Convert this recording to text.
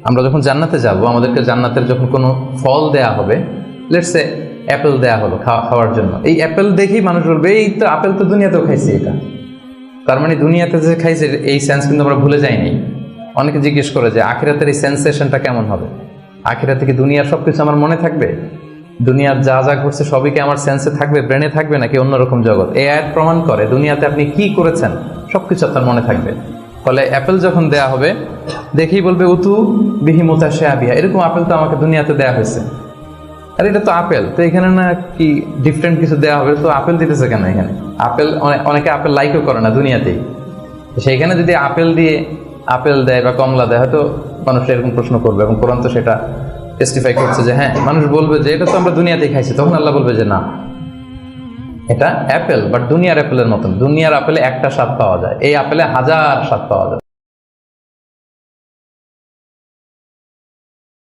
আমরা যখন জান্নাতে যাব, আমাদেরকে জান্নাতের যখন কোনো ফল দেয়া হবে, লেটস সে অ্যাপেল দেয়া হলো খাওয়ার জন্য, এই অ্যাপেল দেখেই মানুষ বলবে এই তো আপেল তো দুনিয়াতেও খাইছি এটা। তার মানে দুনিয়াতে যে খাইছে এই সেন্স কিন্তু আমরা ভুলে যাইনি। অনেকে জিজ্ঞেস করে যে আখিরাতের এই সেন্সেশনটা কেমন হবে, আখিরাতে কি দুনিয়ার সবকিছু আমার মনে থাকবে, দুনিয়ার যা যা ঘটছে সবই কি আমার সেন্সে থাকবে, ব্রেনে থাকবে, নাকি অন্যরকম জগৎ? এই আয়াত প্রমাণ করে দুনিয়াতে আপনি কি করেছেন সবকিছু আপনার মনে থাকবে। ফলে অ্যাপেল যখন দেয়া হবে দেখেই বলবে উতু বিহি মুতাশাবিহা, এরকম আপেল তো আমাকে দুনিয়াতে দেয়া হয়েছে, আর এটা তো আপেল, তো এখানে না কি ডিফারেন্ট কিছু দেওয়া হবে, তো আপেল দিতেছে কেন এখানে? আপেল অনেকে আপেল লাইকও করে না দুনিয়াতেই, সেইখানে যদি আপেল দিয়ে আপেল দেয় বা কমলা দেয়, হয়তো মানুষ এরকম প্রশ্ন করবে, এবং কোরআন তো সেটা টেস্টিফাই করছে যে হ্যাঁ, মানুষ বলবে যে এটা তো আমরা দুনিয়াতেই খাইছি। তখন আল্লাহ বলবে যে না, এটা অ্যাপেল, বাট দুনিয়ার অ্যাপেলের মতন। দুনিয়ার আপেলে একটা স্বাদ পাওয়া যায়, এই আপেলে হাজার স্বাদ পাওয়া যায়।